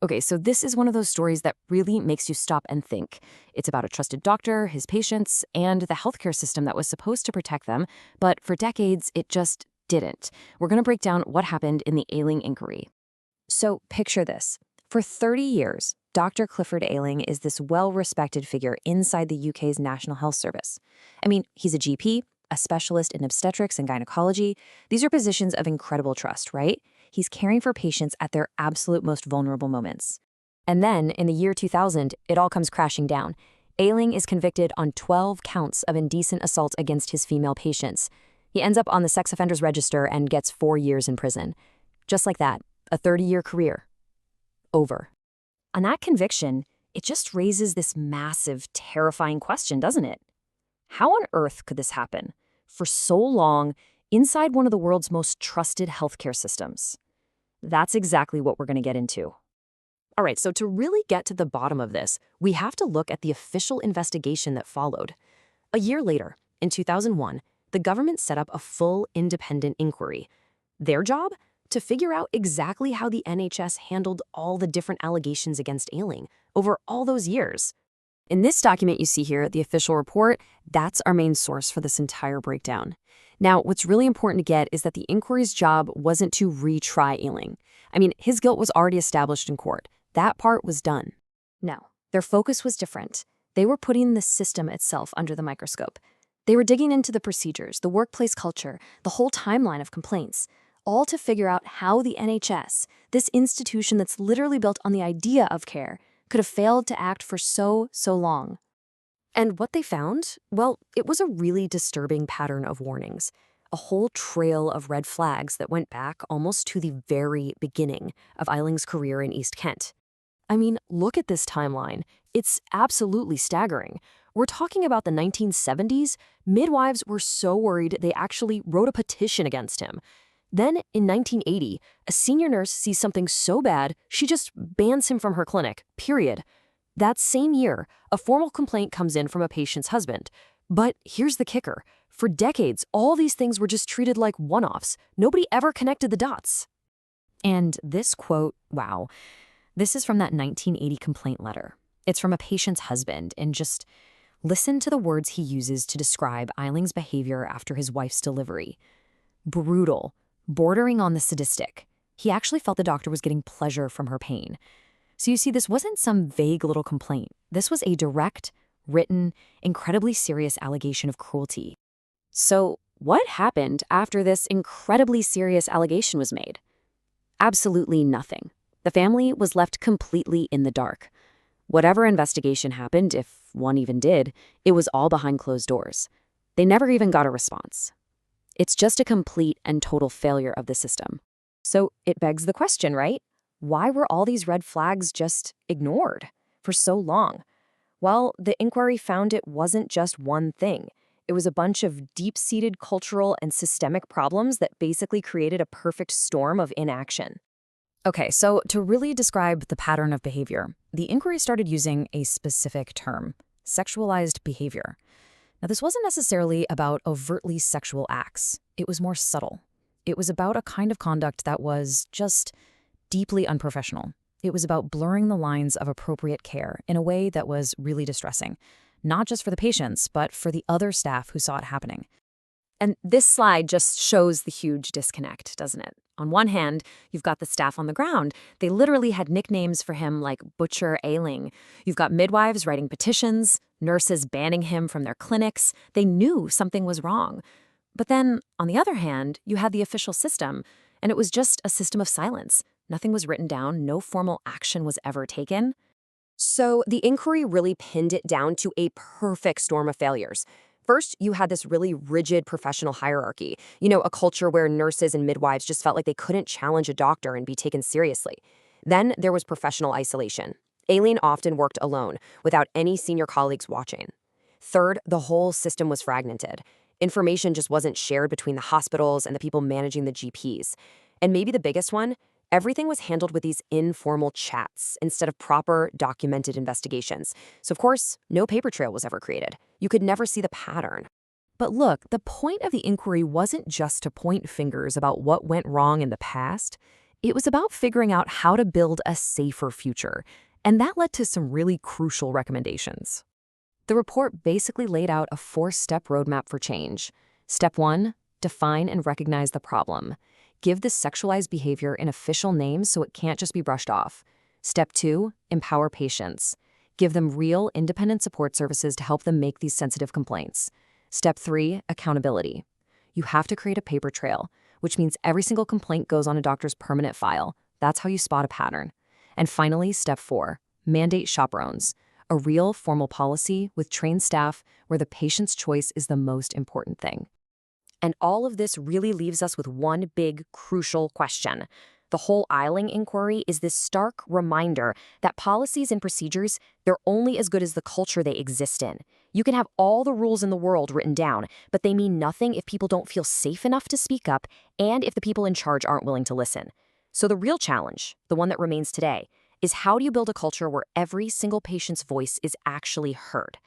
Okay, so this is one of those stories that really makes you stop and think. It's about a trusted doctor, his patients, and the healthcare system that was supposed to protect them, but for decades, it just didn't. We're going to break down what happened in the Ayling Inquiry. So picture this. For 30 years, Dr. Clifford Ayling is this well-respected figure inside the UK's National Health Service. I mean, he's a GP, a specialist in obstetrics and gynecology. These are positions of incredible trust, right? He's caring for patients at their absolute most vulnerable moments. And then, in the year 2000, it all comes crashing down. Ayling is convicted on 12 counts of indecent assault against his female patients. He ends up on the sex offenders register and gets 4 years in prison. Just like that, a 30-year career. Over. On that conviction, it just raises this massive, terrifying question, doesn't it? How on earth could this happen? For so long, inside one of the world's most trusted healthcare systems. That's exactly what we're going to get into. All right, so to really get to the bottom of this, we have to look at the official investigation that followed. A year later, in 2001, the government set up a full independent inquiry. Their job? To figure out exactly how the NHS handled all the different allegations against Ayling over all those years. In this document you see here, the official report, that's our main source for this entire breakdown. Now, what's really important to get is that the inquiry's job wasn't to retry Ayling. I mean, his guilt was already established in court. That part was done. No, their focus was different. They were putting the system itself under the microscope. They were digging into the procedures, the workplace culture, the whole timeline of complaints, all to figure out how the NHS, this institution that's literally built on the idea of care, could have failed to act for so long. And what they found? Well, it was a really disturbing pattern of warnings, a whole trail of red flags that went back almost to the very beginning of Ayling's career in East Kent. I mean, look at this timeline. It's absolutely staggering. We're talking about the 1970s. Midwives were so worried they actually wrote a petition against him. Then, in 1980, a senior nurse sees something so bad, she just bans him from her clinic, period. That same year, a formal complaint comes in from a patient's husband. But here's the kicker. For decades, all these things were just treated like one-offs. Nobody ever connected the dots. And this quote, wow, this is from that 1980 complaint letter. It's from a patient's husband, and just listen to the words he uses to describe Ayling's behavior after his wife's delivery. Brutal. Bordering on the sadistic. He actually felt the doctor was getting pleasure from her pain. So you see, this wasn't some vague little complaint. This was a direct, written, incredibly serious allegation of cruelty. So what happened after this incredibly serious allegation was made? Absolutely nothing. The family was left completely in the dark. Whatever investigation happened, if one even did, it was all behind closed doors. They never even got a response. It's just a complete and total failure of the system. So it begs the question, right? Why were all these red flags just ignored for so long? Well, the inquiry found it wasn't just one thing. It was a bunch of deep-seated cultural and systemic problems that basically created a perfect storm of inaction. Okay, so to really describe the pattern of behavior, the inquiry started using a specific term, sexualized behavior. Now, this wasn't necessarily about overtly sexual acts. It was more subtle. It was about a kind of conduct that was just deeply unprofessional. It was about blurring the lines of appropriate care in a way that was really distressing, not just for the patients, but for the other staff who saw it happening. And this slide just shows the huge disconnect, doesn't it? On one hand, you've got the staff on the ground. They literally had nicknames for him like Butcher Ayling. You've got midwives writing petitions, nurses banning him from their clinics. They knew something was wrong. But then, on the other hand, you had the official system, and it was just a system of silence. Nothing was written down, no formal action was ever taken. So the inquiry really pinned it down to a perfect storm of failures. First, you had this really rigid professional hierarchy, a culture where nurses and midwives just felt like they couldn't challenge a doctor and be taken seriously. Then there was professional isolation. Ayling often worked alone, without any senior colleagues watching. Third, the whole system was fragmented. Information just wasn't shared between the hospitals and the people managing the GPs. And maybe the biggest one, everything was handled with these informal chats instead of proper, documented investigations. So, of course, no paper trail was ever created. You could never see the pattern. But look, the point of the inquiry wasn't just to point fingers about what went wrong in the past. It was about figuring out how to build a safer future, and that led to some really crucial recommendations. The report basically laid out a 4-step roadmap for change. Step 1, define and recognize the problem. Give the sexualized behavior an official name so it can't just be brushed off. Step 2, empower patients. Give them real, independent support services to help them make these sensitive complaints. Step 3, accountability. You have to create a paper trail, which means every single complaint goes on a doctor's permanent file. That's how you spot a pattern. And finally, step 4, mandate chaperones. A real formal policy with trained staff where the patient's choice is the most important thing. And all of this really leaves us with one big, crucial question. The whole Ayling Inquiry is this stark reminder that policies and procedures, they're only as good as the culture they exist in. You can have all the rules in the world written down, but they mean nothing if people don't feel safe enough to speak up and if the people in charge aren't willing to listen. So the real challenge, the one that remains today, is how do you build a culture where every single patient's voice is actually heard?